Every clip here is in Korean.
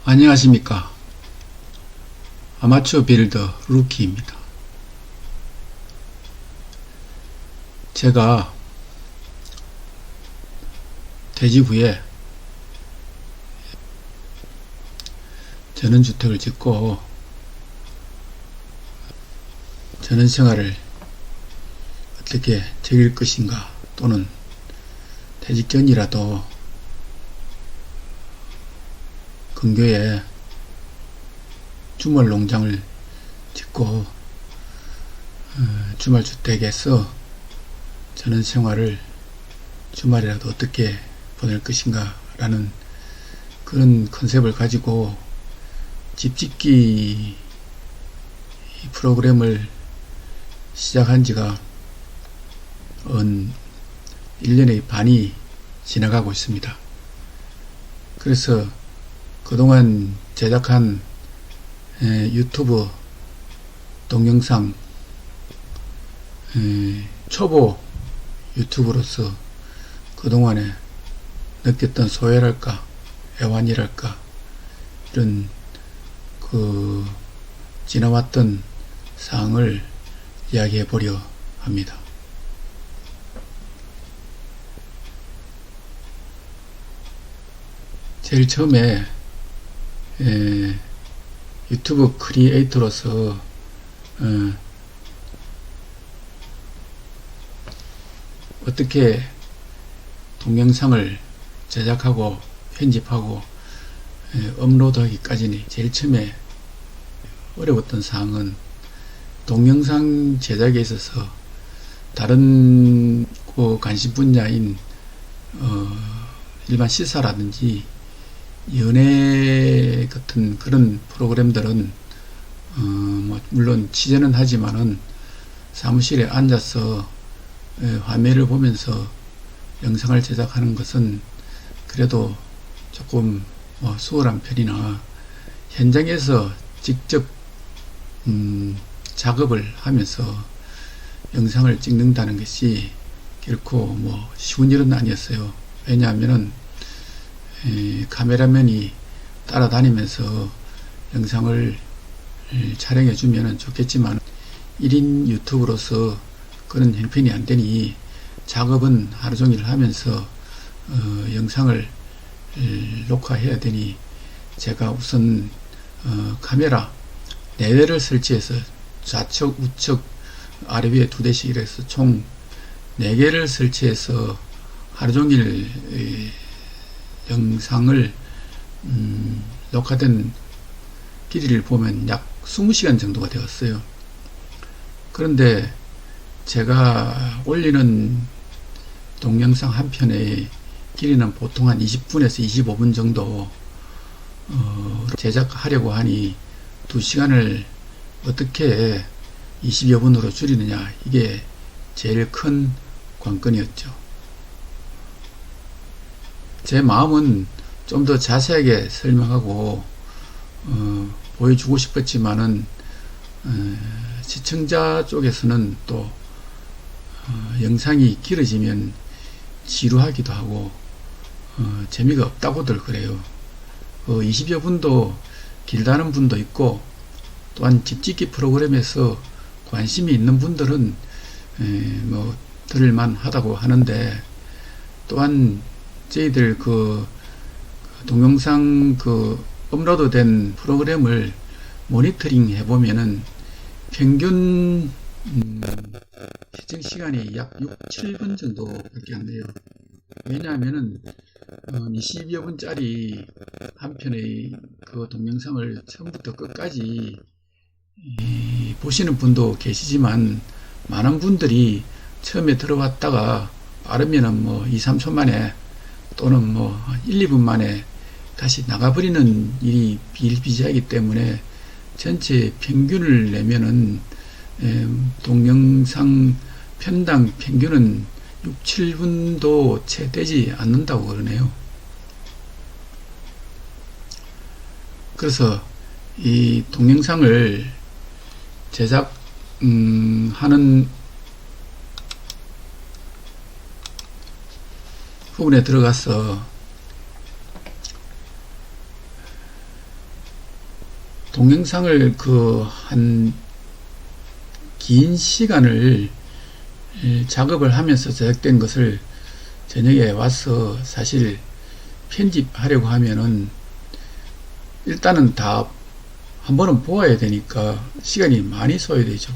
안녕하십니까. 아마추어 빌더 루키입니다. 제가 퇴직 후에 전원주택을 짓고 전원생활을 어떻게 즐길 것인가, 또는 퇴직 전이라도 근교에 주말 농장을 짓고 주말주택에서 전원생활을 주말이라도 어떻게 보낼 것인가 라는 그런 컨셉을 가지고 집짓기 프로그램을 시작한 지가 1년의 반이 지나가고 있습니다. 그래서 그동안 제작한 유튜브 동영상, 초보 유튜브로서 그동안에 느꼈던 소외랄까, 애환이랄까, 이런 지나왔던 사항을 이야기해 보려 합니다. 제일 처음에 유튜브 크리에이터로서 어떻게 동영상을 제작하고 편집하고 업로드하기까지는 제일 처음에 어려웠던 사항은 동영상 제작에 있어서 다른 관심 분야인 일반 시사라든지 연애 같은 그런 프로그램들은 물론 취재는 하지만은 사무실에 앉아서 화면을 보면서 영상을 제작하는 것은 그래도 조금 수월한 편이나, 현장에서 직접 작업을 하면서 영상을 찍는다는 것이 결코 쉬운 일은 아니었어요. 왜냐하면은 카메라맨이 따라다니면서 영상을 촬영해 주면 좋겠지만 1인 유튜브로서 그런 형편이 안 되니 작업은 하루 종일 하면서 영상을 녹화해야 되니 제가 우선 카메라 4대를 설치해서 좌측 우측 아래 위에 2대씩 이래서 총 4개를 설치해서 하루 종일 영상을 녹화된 길이를 보면 약 20시간 정도가 되었어요. 그런데 제가 올리는 동영상 한 편의 길이는 보통 한 20분에서 25분 정도 제작하려고 하니 2시간을 어떻게 20여 분으로 줄이느냐, 이게 제일 큰 관건이었죠. 제 마음은 좀 더 자세하게 설명하고 보여주고 싶었지만은 시청자 쪽에서는 또 영상이 길어지면 지루하기도 하고 재미가 없다고들 그래요. 20여 분도 길다는 분도 있고, 또한 집짓기 프로그램에서 관심이 있는 분들은 들을만 하다고 하는데, 또한 저희들 동영상 업로드된 프로그램을 모니터링 해보면은 평균 시청 시간이 약 6-7분 정도밖에 안 돼요. 왜냐하면은 20여 분짜리 한 편의 동영상을 처음부터 끝까지 보시는 분도 계시지만, 많은 분들이 처음에 들어왔다가 빠르면은 2-3초 만에 또는 1-2분 만에 다시 나가버리는 일이 비일비재하기 때문에 전체 평균을 내면은 동영상 편당 평균은 6-7분도 채 되지 않는다고 그러네요. 그래서 이 동영상을 제작하는 부분에 들어가서 동영상을 한 긴 시간을 작업을 하면서 제작된 것을 저녁에 와서 사실 편집하려고 하면은 일단은 다 한 번은 보아야 되니까 시간이 많이 소요되죠.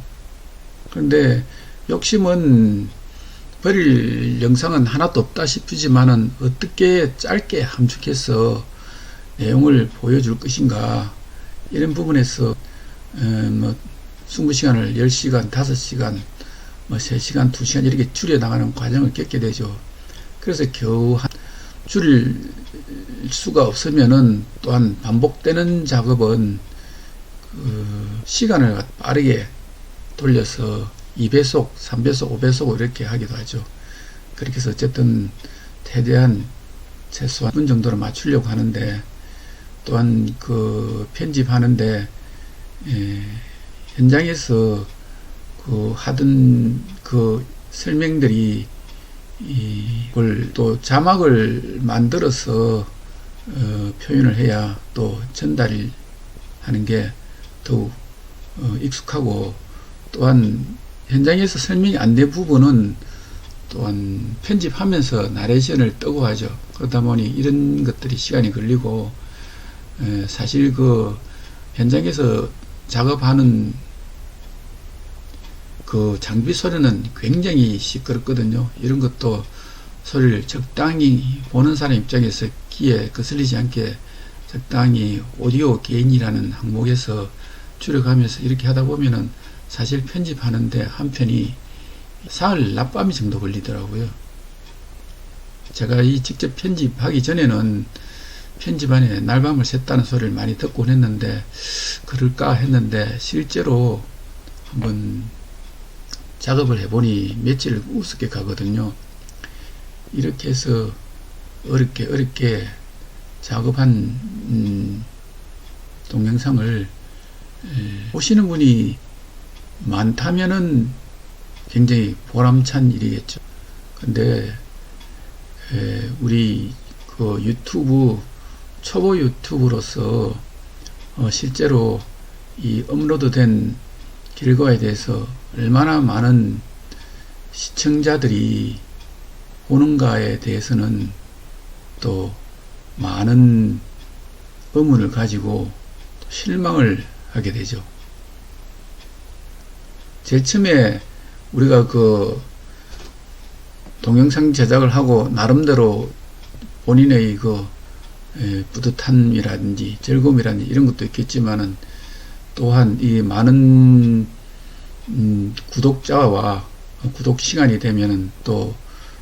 그런데 욕심은 버릴 영상은 하나도 없다 싶지만은 어떻게 짧게 함축해서 내용을 보여줄 것인가, 이런 부분에서 승부시간을 10시간, 5시간, 3시간, 2시간 이렇게 줄여나가는 과정을 겪게 되죠. 그래서 겨우 줄일 수가 없으면은 또한 반복되는 작업은 시간을 빠르게 돌려서 2배속, 3배속, 5배속으로 이렇게 하기도 하죠. 그렇게 해서 어쨌든 최대한 최소한 분 정도로 맞추려고 하는데, 또한 편집하는데 현장에서 하던 설명들이 이걸 또 자막을 만들어서 표현을 해야 또 전달을 하는 게 더욱 익숙하고, 또한 현장에서 설명이 안 된 부분은 또한 편집하면서 나레이션을 뜨고 하죠. 그러다 보니 이런 것들이 시간이 걸리고, 사실 현장에서 작업하는 장비 소리는 굉장히 시끄럽거든요. 이런 것도 소리를 적당히 보는 사람 입장에서 귀에 거슬리지 않게 적당히 오디오 게인이라는 항목에서 줄여가면서 이렇게 하다 보면은 사실 편집하는데 한 편이 사흘 낮밤이 정도 걸리더라고요. 제가 이 직접 편집하기 전에는 편집안에 날밤을 샜다는 소리를 많이 듣곤 했는데, 그럴까 했는데 실제로 한번 작업을 해보니 며칠 우습게 가거든요. 이렇게 해서 어렵게 작업한 동영상을 보시는 분이 많다면은 굉장히 보람찬 일이겠죠. 근데 우리 초보 유튜브로서 실제로 이 업로드된 결과에 대해서 얼마나 많은 시청자들이 보는가에 대해서는 또 많은 의문을 가지고 실망을 하게 되죠. 제일 처음에 우리가 동영상 제작을 하고 나름대로 본인의 뿌듯함이라든지 즐거움이라든지 이런 것도 있겠지만은, 또한 이 많은 구독자와 구독 시간이 되면은 또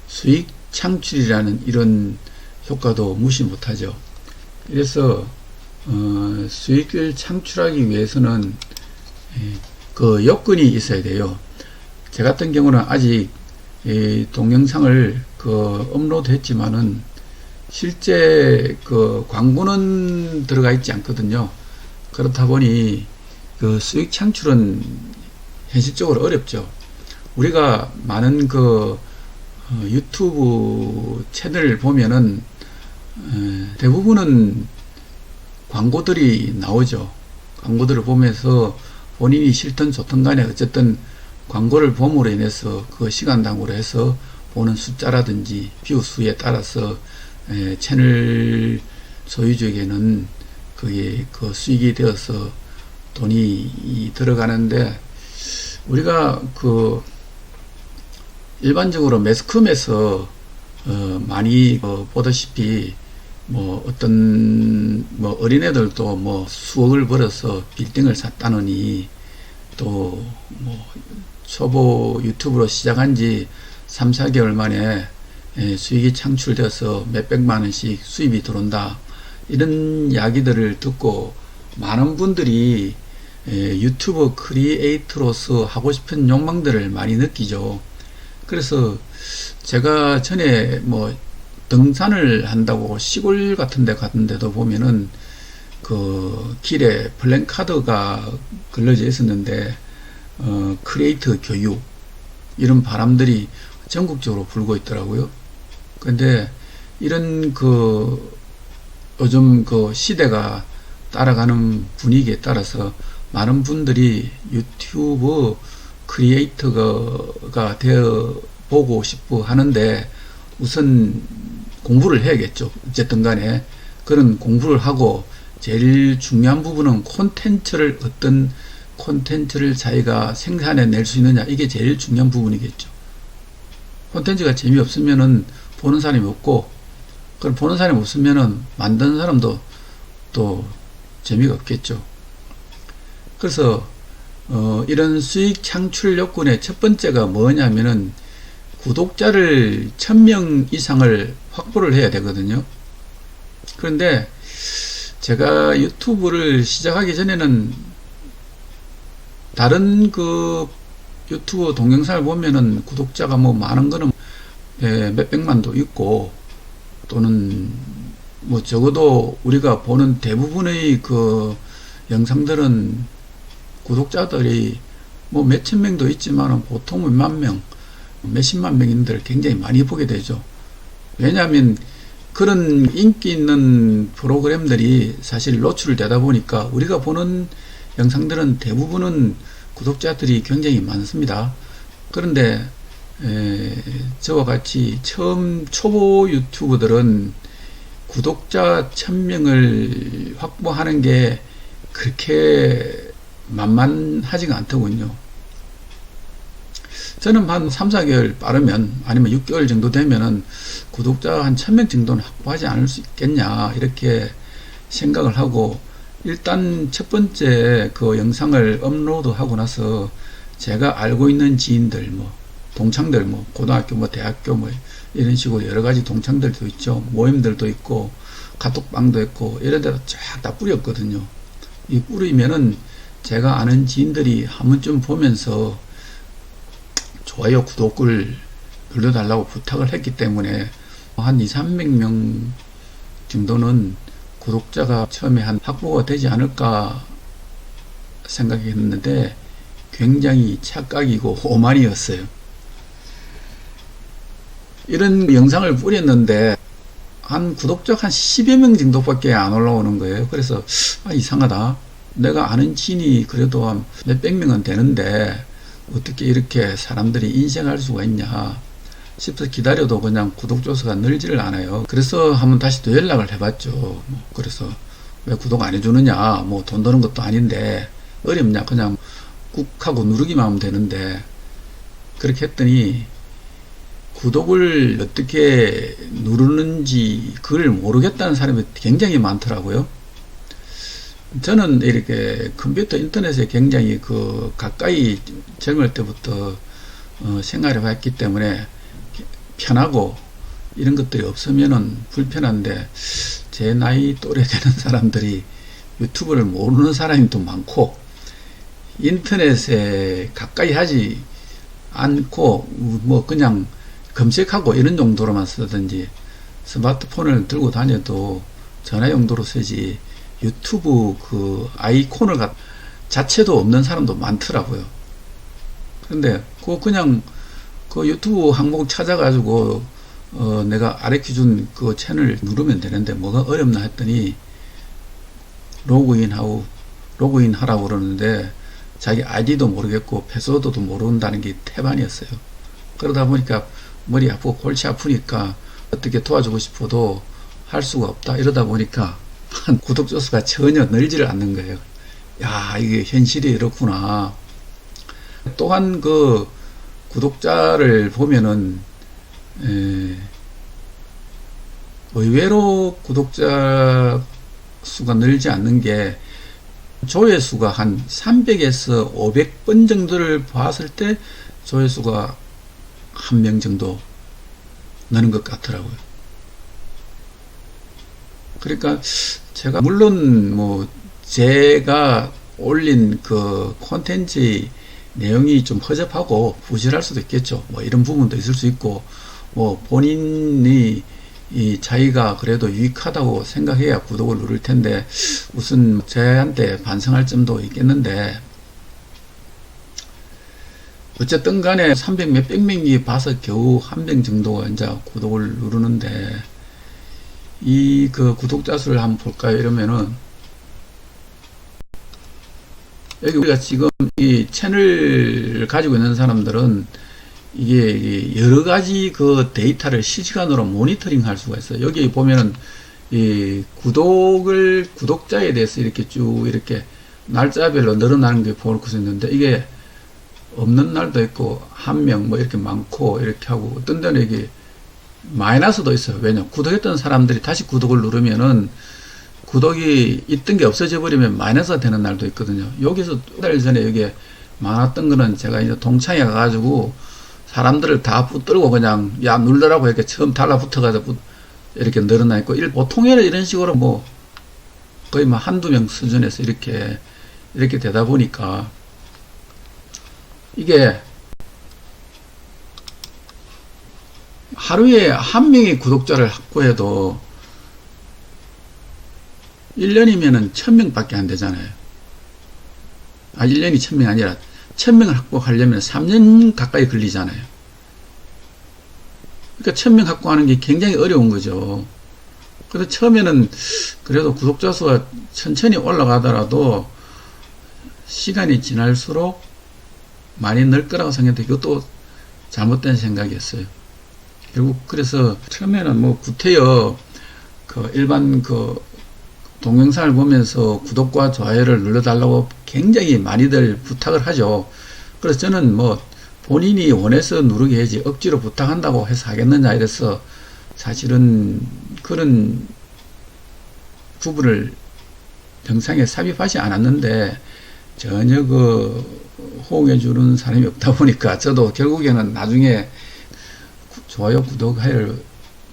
수익 창출이라는 이런 효과도 무시 못하죠. 그래서 수익을 창출하기 위해서는 여건이 있어야 돼요. 제 같은 경우는 아직 동영상을 업로드 했지만은 실제 광고는 들어가 있지 않거든요. 그렇다 보니 수익 창출은 현실적으로 어렵죠. 우리가 많은 유튜브 채널을 보면은 대부분은 광고들이 나오죠. 광고들을 보면서 본인이 싫든 좋든 간에 어쨌든 광고를 봄으로 인해서 시간당으로 해서 보는 숫자라든지 뷰 수에 따라서 채널 소유주에게는 그게 수익이 되어서 돈이 들어가는데, 우리가 일반적으로 매스컴에서 많이 보다시피 어떤 어린애들도 수억을 벌어서 빌딩을 샀다느니, 또 초보 유튜브로 시작한 지 3, 4개월 만에 수익이 창출되어서 몇백만 원씩 수입이 들어온다, 이런 이야기들을 듣고 많은 분들이 유튜버 크리에이터로서 하고 싶은 욕망들을 많이 느끼죠. 그래서 제가 전에 등산을 한다고 시골 같은 데 갔는데도 보면은 길에 플랜카드가 걸려져 있었는데 크리에이터 교육, 이런 바람들이 전국적으로 불고 있더라고요. 근데 이런 요즘 시대가 따라가는 분위기에 따라서 많은 분들이 유튜브 크리에이터가 되어 보고 싶어 하는데 우선 공부를 해야겠죠. 어쨌든 간에 그런 공부를 하고 제일 중요한 부분은 콘텐츠를 어떤 콘텐츠를 자기가 생산해낼 수 있느냐, 이게 제일 중요한 부분이겠죠. 콘텐츠가 재미없으면은 보는 사람이 없고, 그럼 보는 사람이 없으면은 만드는 사람도 또 재미가 없겠죠. 그래서 이런 수익 창출 요건의 첫 번째가 뭐냐면은 구독자를 1000명 이상을 확보를 해야 되거든요. 그런데 제가 유튜브를 시작하기 전에는 다른 그 유튜브 동영상을 보면은 구독자가 뭐 많은 거는 몇백만도 있고, 또는 뭐 적어도 우리가 보는 대부분의 그 영상들은 구독자들이 뭐 몇천 명도 있지만 보통 몇만 명, 몇십만 명인들 굉장히 많이 보게 되죠. 왜냐하면 그런 인기 있는 프로그램들이 사실 노출되다 보니까 우리가 보는 영상들은 대부분은 구독자들이 굉장히 많습니다. 그런데 저와 같이 처음 초보 유튜버들은 구독자 1000명을 확보하는 게 그렇게 만만하지가 않더군요. 저는 한 3, 4개월 빠르면, 아니면 6개월 정도 되면은 구독자 한 1000명 정도는 확보하지 않을 수 있겠냐, 이렇게 생각을 하고, 일단 첫 번째 그 영상을 업로드 하고 나서 제가 알고 있는 지인들, 뭐 동창들, 뭐 고등학교, 뭐 대학교, 뭐 이런 식으로 여러 가지 동창들도 있죠. 모임들도 있고 카톡방도 있고 이런 데다 쫙 다 뿌렸거든요. 이 뿌리면은 제가 아는 지인들이 한 번쯤 보면서 좋아요, 구독을 눌러달라고 부탁을 했기 때문에 한 2, 300명 정도는 구독자가 처음에 한 확보가 되지 않을까 생각했는데 굉장히 착각이고 오만이었어요. 이런 영상을 뿌렸는데 한 구독자 한 10여 명 정도밖에 안 올라오는 거예요. 그래서 이상하다. 내가 아는 지인이 그래도 한 몇백 명은 되는데 어떻게 이렇게 사람들이 인색할 수가 있냐 싶어서 기다려도 그냥 구독 조회수가 늘지를 않아요. 그래서 한번 다시 또 연락을 해봤죠. 그래서 왜 구독 안 해주느냐, 뭐 돈 드는 것도 아닌데 어렵냐, 그냥 꾹 하고 누르기만 하면 되는데, 그렇게 했더니 구독을 어떻게 누르는지 그걸 모르겠다는 사람이 굉장히 많더라고요. 저는 이렇게 컴퓨터 인터넷에 굉장히 그 가까이 젊을 때부터 생활해 왔기 때문에 편하고 이런 것들이 없으면은 불편한데, 제 나이 또래 되는 사람들이 유튜브를 모르는 사람이 또 많고 인터넷에 가까이 하지 않고 뭐 그냥 검색하고 이런 정도로만 쓰든지 스마트폰을 들고 다녀도 전화 용도로 쓰지 유튜브 그 아이콘을 자체도 없는 사람도 많더라고요. 근데 그냥 그 유튜브 항목 찾아가지고 내가 아래키 그 채널 누르면 되는데 뭐가 어렵나 했더니 로그인 하라고 그러는데 자기 아이디도 모르겠고 패스워드도 모른다는 게 태반이었어요. 그러다 보니까 머리 아프고 골치 아프니까 어떻게 도와주고 싶어도 할 수가 없다. 이러다 보니까 구독 조수가 전혀 늘지를 않는 거예요. 야, 이게 현실이 이렇구나. 또한 그 구독자를 보면은 의외로 구독자 수가 늘지 않는 게 조회수가 한 300에서 500번 정도를 봤을 때 조회수가 한 명 정도 느는 것 같더라고요. 그러니까 제가 물론 뭐 제가 올린 그 콘텐츠 내용이 좀 허접하고 부실할 수도 있겠죠. 뭐 이런 부분도 있을 수 있고, 뭐 본인이 자기가 그래도 유익하다고 생각해야 구독을 누를 텐데 우선 저한테 반성할 점도 있겠는데, 어쨌든 간에 300 몇백 명이 봐서 겨우 한 명 정도가 이제 구독을 누르는데, 이 그 구독자 수를 한번 볼까요? 이러면은 여기 우리가 지금 이 채널을 가지고 있는 사람들은 이게 여러 가지 그 데이터를 실시간으로 모니터링 할 수가 있어요. 여기 보면은 이 구독자에 대해서 이렇게 쭉 이렇게 날짜별로 늘어나는 게 볼 수 있는데, 이게 없는 날도 있고, 한 명 뭐 이렇게 많고, 이렇게 하고, 어떤 데는 이게 마이너스도 있어요. 왜냐? 구독했던 사람들이 다시 구독을 누르면은, 구독이 있던 게 없어져 버리면 마이너스가 되는 날도 있거든요. 여기서 두 달 전에 여기 많았던 거는 제가 이제 동창회 가가지고, 사람들을 다 붙들고 그냥, 야, 눌러라고 이렇게 처음 달라붙어가지고, 이렇게 늘어나 있고, 보통에는 이런 식으로 뭐, 거의 뭐 한두 명 수준에서 이렇게 되다 보니까, 이게, 하루에 한 명의 구독자를 확보해도, 1년이면은 1000명 밖에 안 되잖아요. 1년이 1000명 아니라, 1000명을 확보하려면 3년 가까이 걸리잖아요. 그러니까 1000명 확보하는 게 굉장히 어려운 거죠. 그래서 처음에는 그래도 구독자 수가 천천히 올라가더라도 시간이 지날수록 많이 늘 거라고 생각했는데, 이것도 잘못된 생각이었어요. 결국 그래서 처음에는 뭐 구태여 그 일반 그 동영상을 보면서 구독과 좋아요를 눌러달라고 굉장히 많이들 부탁을 하죠. 그래서 저는 뭐 본인이 원해서 누르게 해야지 억지로 부탁한다고 해서 하겠느냐 이래서 사실은 그런 부분을 영상에 삽입하지 않았는데, 전혀 호응해주는 사람이 없다 보니까 저도 결국에는 나중에 좋아요, 구독을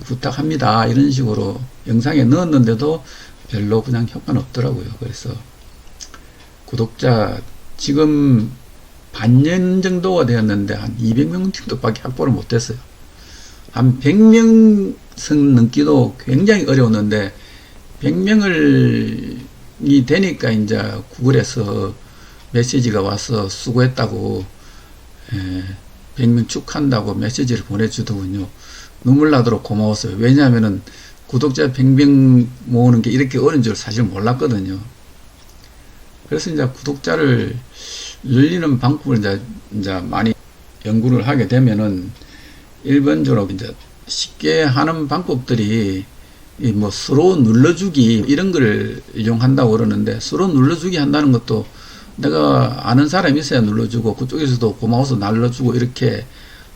부탁합니다 이런 식으로 영상에 넣었는데도 별로 그냥 효과는 없더라고요. 그래서 구독자 지금 반년 정도가 되었는데 한 200명 정도밖에 확보를 못했어요. 한 100명 선 넘기도 굉장히 어려웠는데 100명이 되니까 이제 구글에서 메시지가 와서 수고했다고 100명 축한다고 메시지를 보내주더군요. 눈물 나도록 고마웠어요. 왜냐하면은 구독자 100명 모으는 게 이렇게 어려운 줄 사실 몰랐거든요. 그래서 이제 구독자를 늘리는 방법을 이제 많이 연구를 하게 되면은 일반적으로 이제 쉽게 하는 방법들이 뭐 서로 눌러주기 이런 걸 이용한다고 그러는데, 서로 눌러주기 한다는 것도 내가 아는 사람이 있어야 눌러주고 그쪽에서도 고마워서 눌러주고 이렇게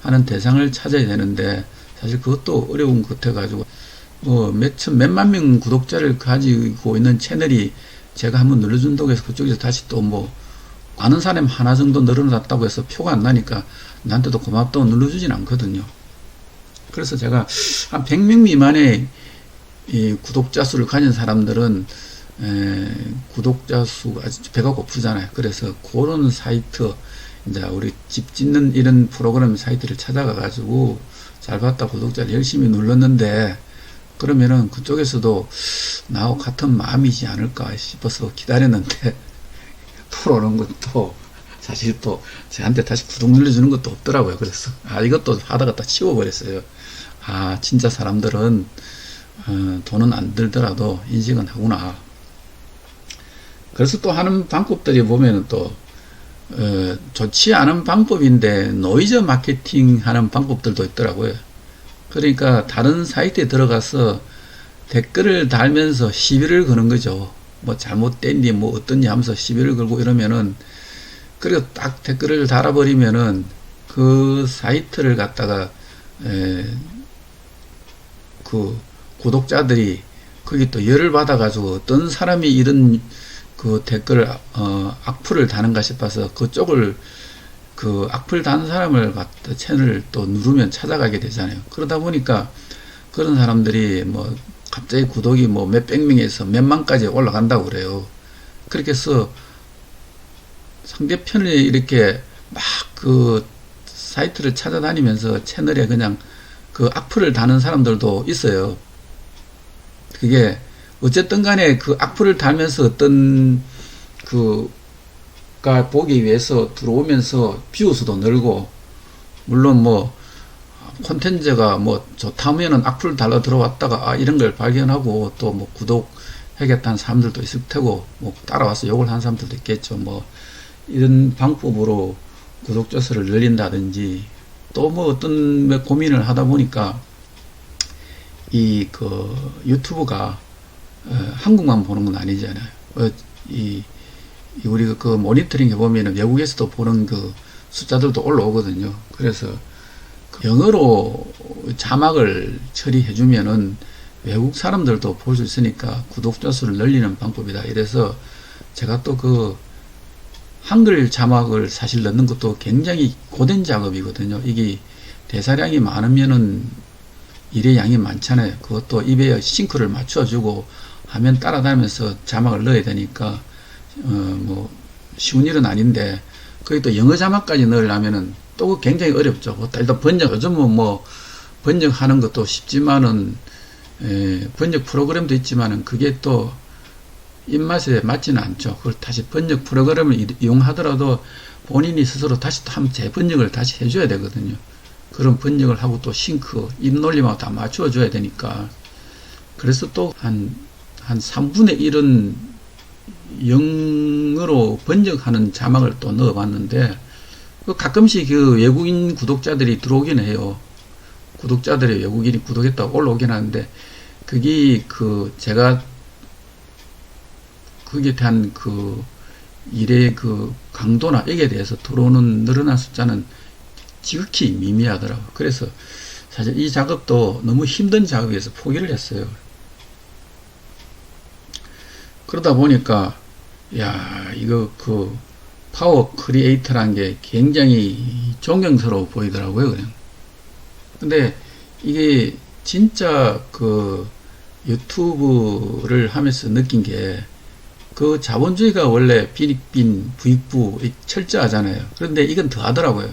하는 대상을 찾아야 되는데, 사실 그것도 어려운 것 같아가지고 뭐 몇만 명 구독자를 가지고 있는 채널이 제가 한번 눌러준다고 해서 그쪽에서 다시 또 뭐 아는 사람 하나 정도 늘어났다고 해서 표가 안 나니까 나한테도 고맙다고 눌러주진 않거든요. 그래서 제가 한 100명 미만의 이 구독자 수를 가진 사람들은 구독자 수가 배가 고프잖아요. 그래서 그런 사이트, 이제 우리 집 짓는 이런 프로그램 사이트를 찾아가 가지고 잘 봤다 구독자를 열심히 눌렀는데, 그러면은 그쪽에서도 나하고 같은 마음이지 않을까 싶어서 기다렸는데 프로는 것도 사실 또 저한테 다시 구독 눌러주는 것도 없더라고요. 그래서 이것도 하다가 다 치워버렸어요. 진짜 사람들은 돈은 안 들더라도 인식은 하구나. 그래서 또 하는 방법들이 보면은 또 좋지 않은 방법인데 노이즈 마케팅 하는 방법들도 있더라고요. 그러니까 다른 사이트에 들어가서 댓글을 달면서 시비를 거는 거죠. 뭐 잘못된니 뭐 어떻니 하면서 시비를 걸고 이러면은, 그리고 딱 댓글을 달아버리면은 그 사이트를 갖다가 그 구독자들이 거기 또 열을 받아 가지고 어떤 사람이 이런 그 댓글을 악플을 다는가 싶어서 그쪽을 그 악플 단 사람을 갖다 채널을 또 누르면 찾아가게 되잖아요. 그러다 보니까 그런 사람들이 뭐 갑자기 구독이 뭐 몇백 명에서 몇만까지 올라간다고 그래요. 그렇게 해서 상대편을 이렇게 막 그 사이트를 찾아다니면서 채널에 그냥 그 악플을 다는 사람들도 있어요. 그게 어쨌든 간에 그 악플을 달면서 어떤 그가 보기 위해서 들어오면서 뷰수도 늘고, 물론 뭐 콘텐츠가 뭐 좋다면은 악플 달러 들어왔다가 이런 걸 발견하고 또 뭐 구독 하겠다는 사람들도 있을 테고, 뭐 따라와서 욕을 하는 사람들도 있겠죠. 뭐 이런 방법으로 구독자 수를 늘린다든지, 또 뭐 어떤 고민을 하다 보니까 이 그 유튜브가 한국만 보는 건 아니잖아요. 우리가 그 모니터링 해보면 외국에서도 보는 그 숫자들도 올라오거든요. 그래서 영어로 자막을 처리해주면은 외국 사람들도 볼 수 있으니까 구독자 수를 늘리는 방법이다. 이래서 제가 또 그 한글 자막을 사실 넣는 것도 굉장히 고된 작업이거든요. 이게 대사량이 많으면은 일의 양이 많잖아요. 그것도 입에 싱크를 맞춰주고 화면 따라다니면서 자막을 넣어야 되니까 뭐 쉬운 일은 아닌데, 거기 또 영어 자막까지 넣으려면은 또 굉장히 어렵죠. 일단 번역, 요즘은 뭐 번역하는 것도 쉽지만은 번역 프로그램도 있지만은 그게 또 입맛에 맞지는 않죠. 그걸 다시 번역 프로그램을 이용하더라도 본인이 스스로 다시 또 한번 재번역을 다시 해줘야 되거든요. 그런 번역을 하고 또 싱크, 입 놀림하고 다 맞춰줘야 되니까. 그래서 또 한 3분의 1은 영어로 번역하는 자막을 또 넣어봤는데, 가끔씩 그 외국인 구독자들이 들어오긴 해요. 구독자들이 외국인이 구독했다고 올라오긴 하는데, 그게 그 제가 거기에 대한 그 일의 그 강도나 액에 대해서 들어오는 늘어난 숫자는 지극히 미미하더라고요. 그래서 사실 이 작업도 너무 힘든 작업이어서 포기를 했어요. 그러다 보니까 야, 이거 그 파워 크리에이터라는 게 굉장히 존경스러워 보이더라고요, 그냥. 근데 이게 진짜 그 유튜브를 하면서 느낀 게, 그 자본주의가 원래 빈익빈 부익부 철저하잖아요. 그런데 이건 더 하더라고요.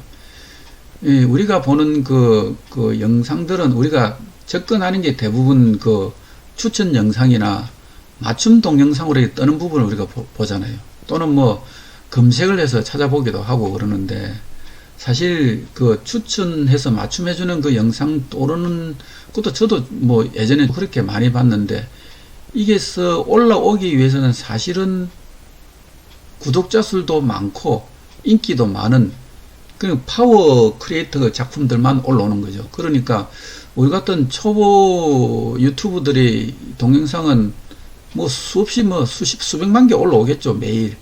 우리가 보는 그 영상들은 우리가 접근하는 게 대부분 그 추천 영상이나 맞춤 동영상으로 뜨는 부분을 우리가 보잖아요. 또는 뭐 검색을 해서 찾아보기도 하고 그러는데, 사실 그 추천해서 맞춤해주는 그 영상 떠오르는 것도 저도 뭐 예전에 그렇게 많이 봤는데, 이게 올라오기 위해서는 사실은 구독자 수도 많고 인기도 많은 그 파워 크리에이터 작품들만 올라오는 거죠. 그러니까 우리 같은 초보 유튜브들의 동영상은 뭐 수없이 뭐 수백만 개 올라오겠죠, 매일.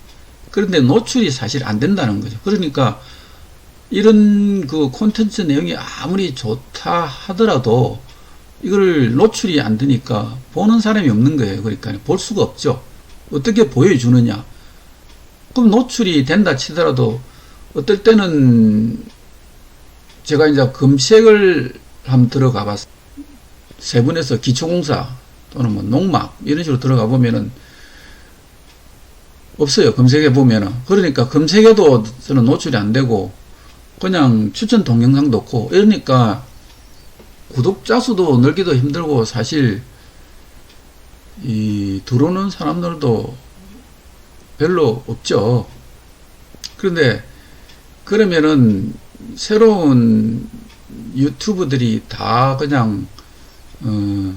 그런데 노출이 사실 안 된다는 거죠. 그러니까 이런 그 콘텐츠 내용이 아무리 좋다 하더라도 이걸 노출이 안 되니까 보는 사람이 없는 거예요. 그러니까 볼 수가 없죠. 어떻게 보여주느냐. 그럼 노출이 된다 치더라도 어떨 때는 제가 이제 검색을 한번 들어가 봤어요. 세분에서 기초공사 또는 뭐 농막 이런 식으로 들어가 보면은 없어요. 검색해 보면은. 그러니까 검색해도 저는 노출이 안 되고 그냥 추천 동영상도 없고, 이러니까 구독자 수도 늘기도 힘들고, 사실 이 들어오는 사람들도 별로 없죠. 그런데 그러면은 새로운 유튜브들이 다 그냥 그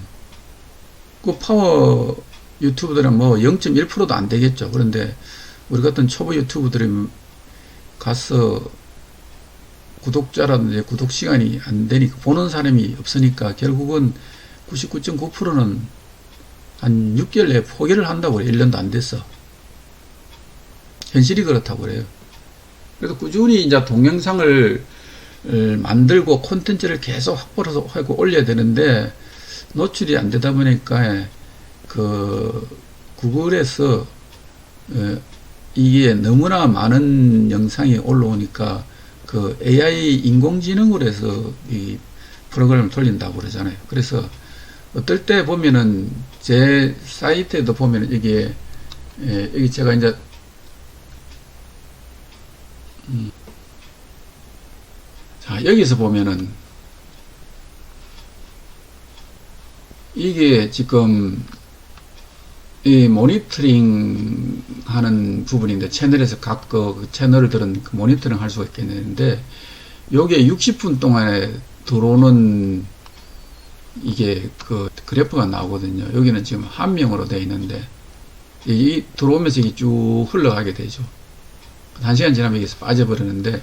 파워 유튜브들은 뭐 0.1%도 안 되겠죠. 그런데 우리 같은 초보 유튜브들이 가서 구독자라든지 구독 시간이 안 되니까, 보는 사람이 없으니까 결국은 99.9%는 한 6개월 내에 포기를 한다고 그래요. 1년도 안 됐어. 현실이 그렇다고 그래요. 그래서 꾸준히 이제 동영상을 만들고 콘텐츠를 계속 확보를 하고 올려야 되는데, 노출이 안 되다 보니까 그 구글에서 이게 너무나 많은 영상이 올라오니까 그 AI 인공지능으로 해서 이 프로그램을 돌린다고 그러잖아요. 그래서 어떨 때 보면은 제 사이트에도 보면은 이게 여기 제가 이제 자, 여기서 보면은 이게 지금 이 모니터링 하는 부분인데, 채널에서 각 그 채널들은 그 모니터링 할 수가 있겠는데, 요게 60분 동안에 들어오는 이게 그 그래프가 나오거든요. 여기는 지금 한 명으로 되어 있는데, 이 들어오면서 이게 쭉 흘러가게 되죠. 1시간 지나면 여기서 빠져버리는데,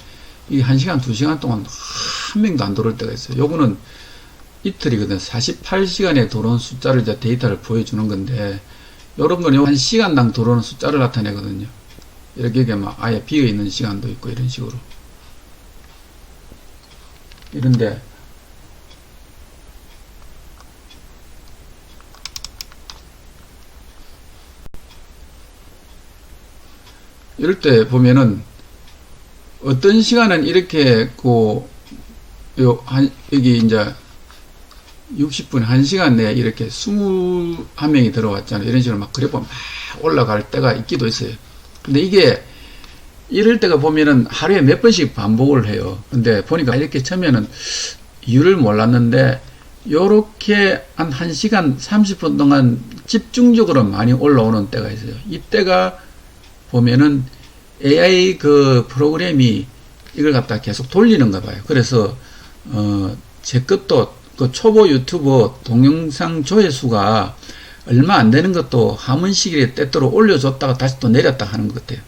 이게 1시간, 2시간 동안 한 명도 안 들어올 때가 있어요. 요거는 이틀이거든. 48시간에 들어온 숫자를 이제 데이터를 보여주는 건데, 요런 거는 1시간당 들어오는 숫자를 나타내거든요. 이렇게 막 아예 비어 있는 시간도 있고, 이런 식으로. 이런데, 이럴 때 보면은, 어떤 시간은 이렇게, 여기 이제, 60분, 1시간 내에 이렇게 21명이 들어왔잖아요. 이런 식으로 막 그래프가 막 올라갈 때가 있기도 있어요. 근데 이게, 이럴 때가 보면은 하루에 몇 번씩 반복을 해요. 근데 보니까 이렇게 처음에는 이유를 몰랐는데, 요렇게 한 1시간 30분 동안 집중적으로 많이 올라오는 때가 있어요. 이때가 보면은 AI 그 프로그램이 이걸 갖다 계속 돌리는가 봐요. 그래서, 제 것도 그 초보 유튜버 동영상 조회수가 얼마 안 되는 것도 하문시기에 때때로 올려줬다가 다시 또 내렸다 하는 것 같아요.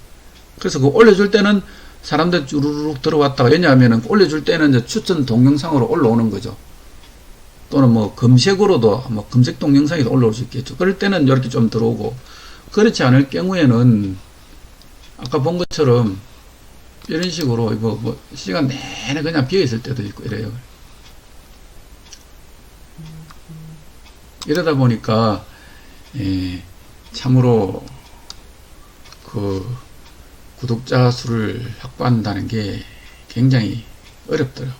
그래서 그 올려줄 때는 사람들 쭈루룩 들어왔다가, 왜냐하면 올려줄 때는 이제 추천 동영상으로 올라오는 거죠. 또는 뭐 검색으로도 뭐 검색 동영상에도 올라올 수 있겠죠. 그럴 때는 이렇게 좀 들어오고, 그렇지 않을 경우에는 아까 본 것처럼 이런 식으로 뭐 시간 내내 그냥 비어 있을 때도 있고 이래요. 이러다 보니까 참으로 그 구독자 수를 확보한다는 게 굉장히 어렵더라고요.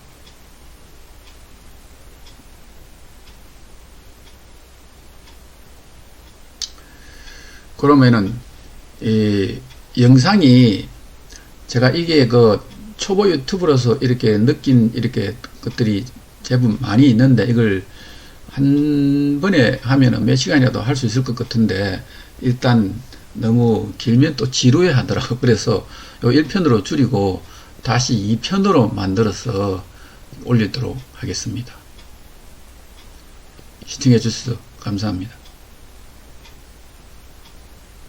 그러면은 이 영상이, 제가 이게 그 초보 유튜브로서 이렇게 느낀 이렇게 것들이 제법 많이 있는데, 이걸 한 번에 하면은 몇 시간이라도 할 수 있을 것 같은데, 일단 너무 길면 또 지루해 하더라고. 그래서 요 1편으로 줄이고 다시 2편으로 만들어서 올리도록 하겠습니다. 시청해 주셔서 감사합니다.